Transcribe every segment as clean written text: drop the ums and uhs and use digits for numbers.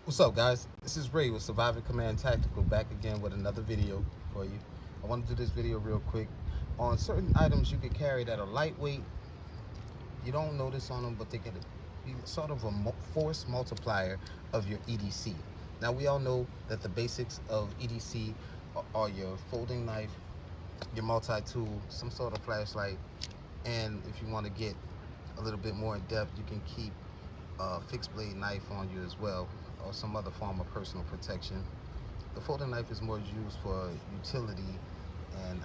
What's up, guys? This is Ray with Survivor Command Tactical, back again with another video for you. I want to do this video real quick on certain items you can carry that are lightweight. You don't notice on them, but they can be sort of a force multiplier of your EDC. Now, we all know that the basics of EDC are your folding knife, your multi-tool, some sort of flashlight, and if you want to get a little bit more in depth, you can keep a fixed blade knife on you as well, or some other form of personal protection. The folding knife is more used for utility and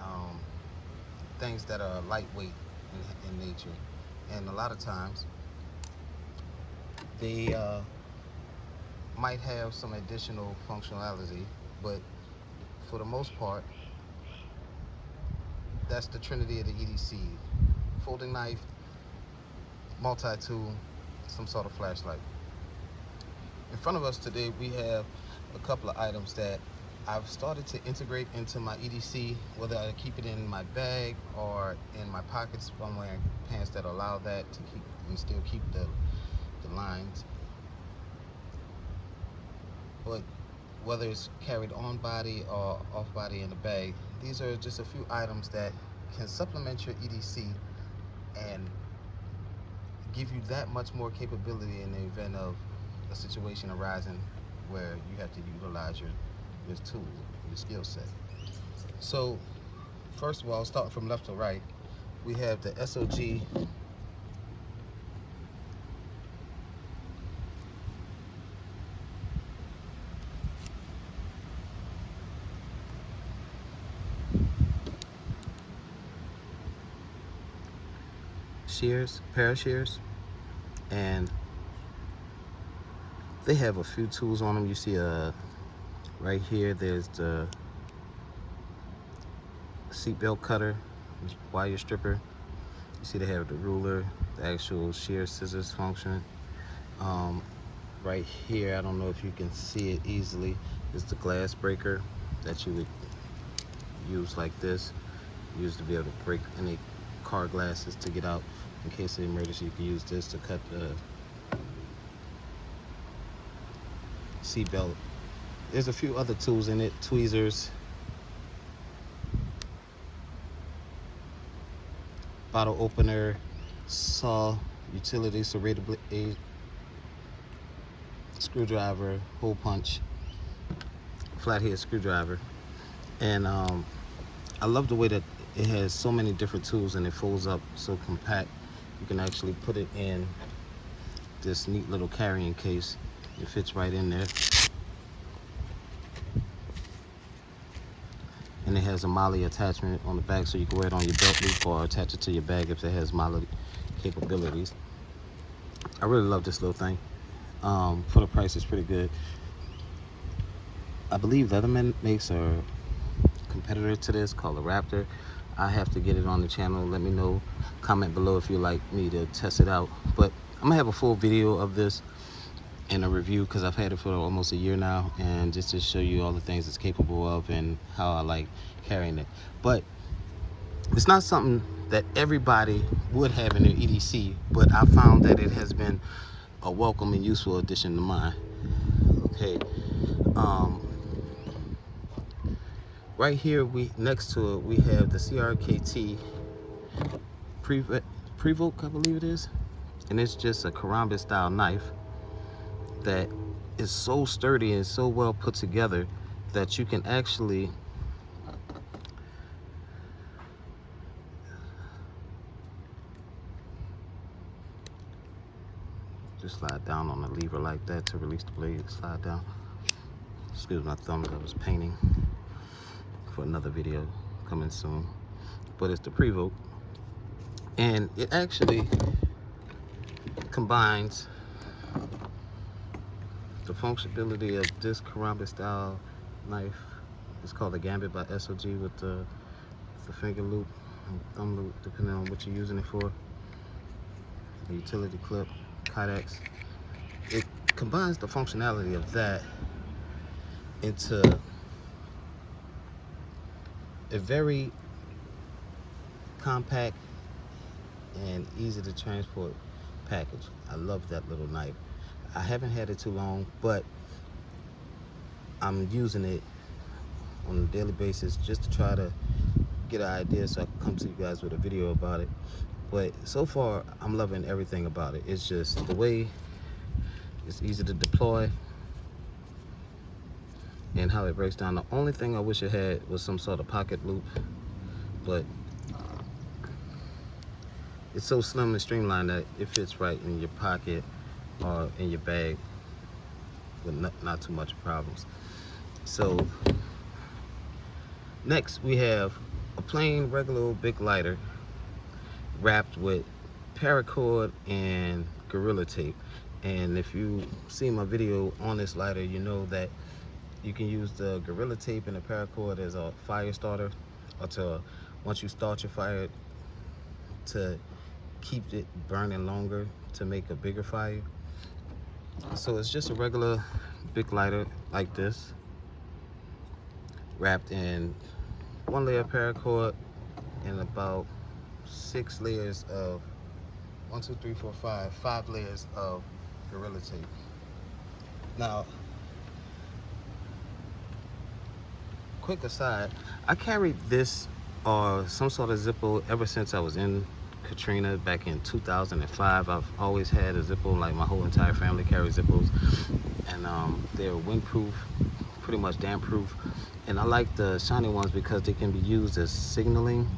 things that are lightweight in nature, and a lot of times they might have some additional functionality, but for the most part, that's the trinity of the EDC: folding knife, multi-tool, some sort of flashlight. In front of us today, we have a couple of items that I've started to integrate into my EDC, whether I keep it in my bag or in my pockets if I'm wearing pants that allow that to keep and still keep the lines. But whether it's carried on body or off body in the bag, these are just a few items that can supplement your EDC and give you that much more capability in the event of a situation arising where you have to utilize your tool, your skill set. So first of all, starting from left to right, we have the SOG shears, pair of shears, and they have a few tools on them. You see right here, there's the seatbelt cutter, wire stripper. You see they have the ruler, the actual shear scissors function. Right here, I don't know if you can see it easily, is the glass breaker that you would use like this. Use to be able to break any car glasses to get out in case of emergency. You can use this to cut the seatbelt. There's a few other tools in it: tweezers, bottle opener, saw, utility, serrated blade, screwdriver, hole punch, flathead screwdriver. And I love the way that it has so many different tools and it folds up so compact. You can actually put it in this neat little carrying case. It fits right in there. And it has a MOLLE attachment on the back, so you can wear it on your belt loop or attach it to your bag if it has MOLLE capabilities. I really love this little thing. For the price, it's pretty good. I believe Leatherman makes a competitor to this called the Raptor. I have to get it on the channel. Let me know, comment below if you'd like me to test it out. But I'm gonna have a full video of this and a review, because I've had it for almost a year now, and just to show you all the things it's capable of and how I like carrying it. But it's not something that everybody would have in their EDC, but I found that it has been a welcome and useful addition to mine. Okay, right here, next to it, we have the CRKT Prevoke, I believe it is, and it's just a karambit style knife that is so sturdy and so well put together that you can actually just slide down on the lever like that to release the blade. Slide down. Excuse my thumb, I was painting for another video coming soon. But it's the Prevoke, and it actually combines the functionality of this karambit style knife. It's called the Gambit by SOG, with the finger loop and thumb loop, depending on what you're using it for. The utility clip, Kydex. It combines the functionality of that into a very compact and easy to transport package. I love that little knife. I haven't had it too long, but I'm using it on a daily basis just to try to get an idea so I can come to you guys with a video about it. But so far, I'm loving everything about it. It's just the way it's easy to deploy and how it breaks down. The only thing I wish it had was some sort of pocket loop, but it's so slim and streamlined that it fits right in your pocket or in your bag with not too much problems. So next we have a plain regular old Bic lighter wrapped with paracord and Gorilla Tape. And if you see my video on this lighter, you know that you can use the Gorilla Tape and the paracord as a fire starter, or to, once you start your fire, to keep it burning longer to make a bigger fire. So it's just a regular Bic lighter like this, wrapped in 1 layer of paracord and about 6 layers of 5 layers of Gorilla Tape. Now, quick aside, I carried this or some sort of Zippo ever since I was in Katrina back in 2005. I've always had a Zippo, like my whole entire family carries Zippos, and they're windproof, pretty much damp proof. And I like the shiny ones because they can be used as signaling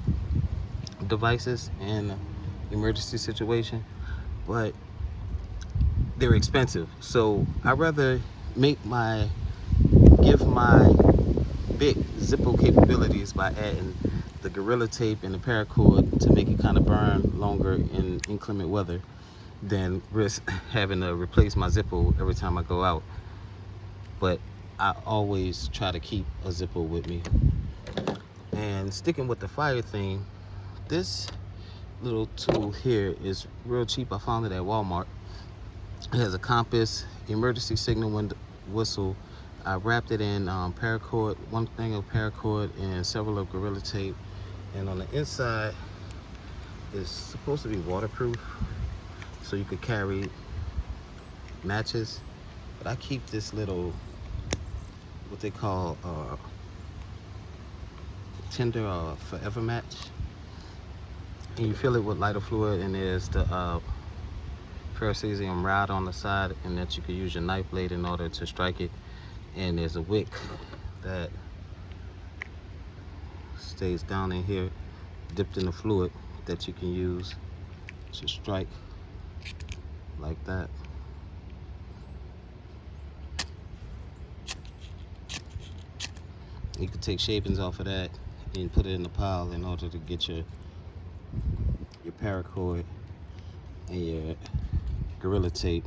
devices in an emergency situation, but they're expensive. So I'd rather give my Bic Zippo capabilities by adding the Gorilla Tape and the paracord to make it kind of burn longer in inclement weather than risk having to replace my Zippo every time I go out. But I always try to keep a Zippo with me. And sticking with the fire theme, this little tool here is real cheap. I found it at Walmart. It has a compass, emergency signal whistle. I wrapped it in paracord, 1 thing of paracord and several of Gorilla Tape. And on the inside, it's supposed to be waterproof, so you could carry matches. But I keep this little, what they call Tinder or Forever match. And you fill it with lighter fluid, and there's the ferrocesium rod on the side, and that you can use your knife blade in order to strike it. And there's a wick that stays down in here, dipped in the fluid, that you can use to strike like that. You can take shavings off of that and put it in the pile in order to get your paracord and your Gorilla Tape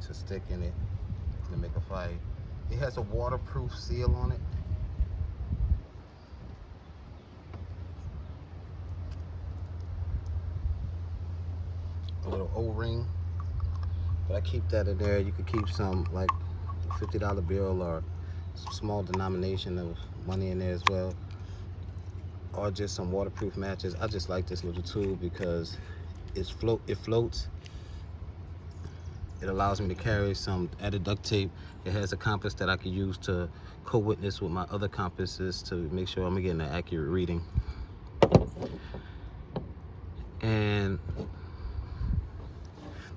to stick in it to make a fire. It has a waterproof seal on it. A little O-ring, but I keep that in there. You could keep some, like a $50 bill or some small denomination of money in there as well, or just some waterproof matches. I just like this little tool because it floats. It allows me to carry some added duct tape. It has a compass that I can use to co-witness with my other compasses to make sure I'm getting an accurate reading. And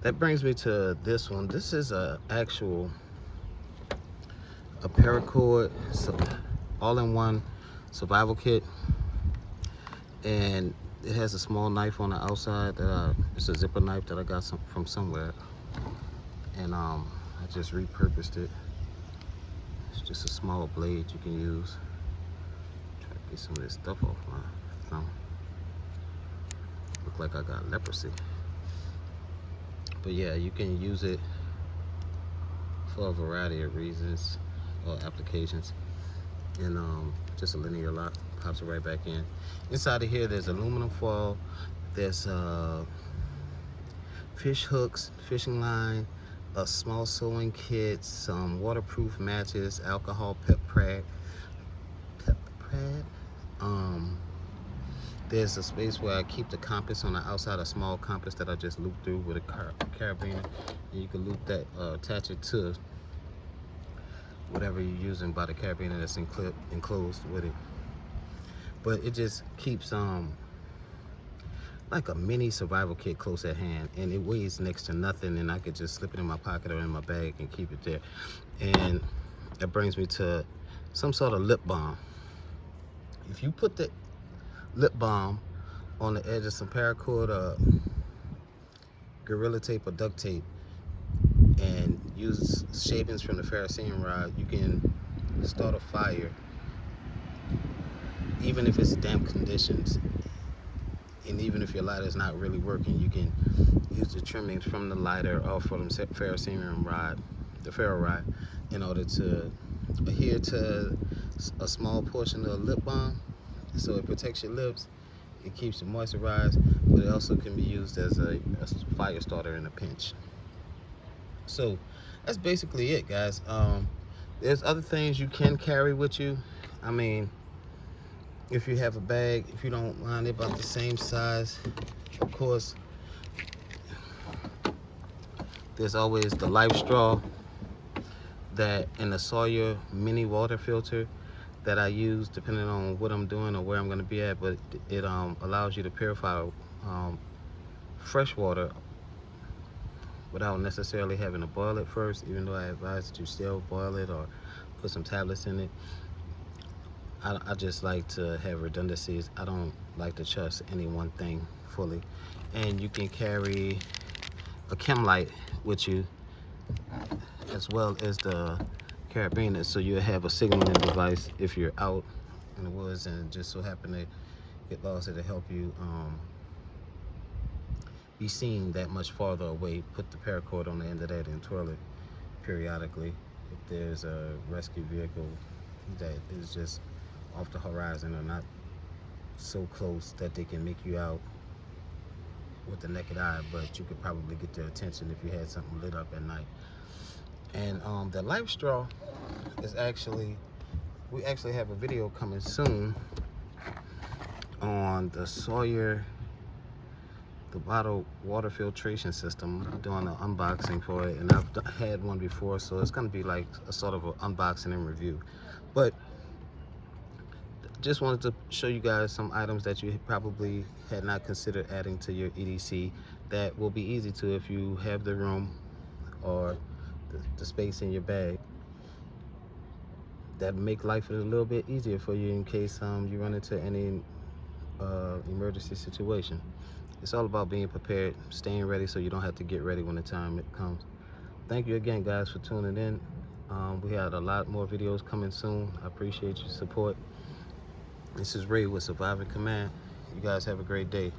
that brings me to this one. This is a paracord, all-in-one survival kit, and it has a small knife on the outside that it's a zipper knife that I got from somewhere, and I just repurposed it. It's just a small blade you can use. Try to get some of this stuff off my thumb. Look like I got leprosy. But yeah, you can use it for a variety of reasons or applications. And just a linear lock, pops it right back in. Inside of here, there's aluminum foil, there's fish hooks, fishing line, a small sewing kit, some waterproof matches, alcohol, pep pad. There's a space where I keep the compass on the outside, a small compass that I just loop through with a carabiner, and you can loop that, attach it to whatever you're using by the carabiner that's enclosed with it. But it just keeps like a mini survival kit close at hand, and it weighs next to nothing, and I could just slip it in my pocket or in my bag and keep it there. And that brings me to some sort of lip balm. If you put the lip balm on the edge of some paracord or Gorilla Tape or duct tape and use shavings from the ferrocerium rod, you can start a fire even if it's damp conditions. And even if your lighter is not really working, you can use the trimmings from the lighter or from the ferrocerium rod, the ferro rod, in order to adhere to a small portion of the lip balm. So it protects your lips, it keeps you moisturized, but it also can be used as a fire starter in a pinch. So that's basically it, guys. There's other things you can carry with you. I mean, if you have a bag, if you don't mind, they're about the same size. Of course, there's always the LifeStraw that in the Sawyer mini water filter that I use depending on what I'm doing or where I'm going to be at, but it allows you to purify fresh water without necessarily having to boil it first, even though I advise that you still boil it or put some tablets in it. I just like to have redundancies. I don't like to trust any one thing fully. And you can carry a chem light with you as well as the carabiner, so you have a signaling device if you're out in the woods and just so happen to get lost. It'll help you be seen that much farther away. Put the paracord on the end of that and twirl it periodically if there's a rescue vehicle that is just off the horizon or not so close that they can make you out with the naked eye, but you could probably get their attention if you had something lit up at night. And the LifeStraw is we actually have a video coming soon on the Sawyer, the bottle water filtration system. I'm doing an unboxing for it, and I've had one before, so it's going to be like a sort of an unboxing and review. But just wanted to show you guys some items that you probably had not considered adding to your EDC that will be easy to if you have the room or the space in your bag, that make life a little bit easier for you in case you run into any emergency situation. It's all about being prepared, staying ready so you don't have to get ready when the time it comes. Thank you again, guys, for tuning in. We had a lot more videos coming soon. I appreciate your support. This is Ray with Surviving Command. You guys have a great day.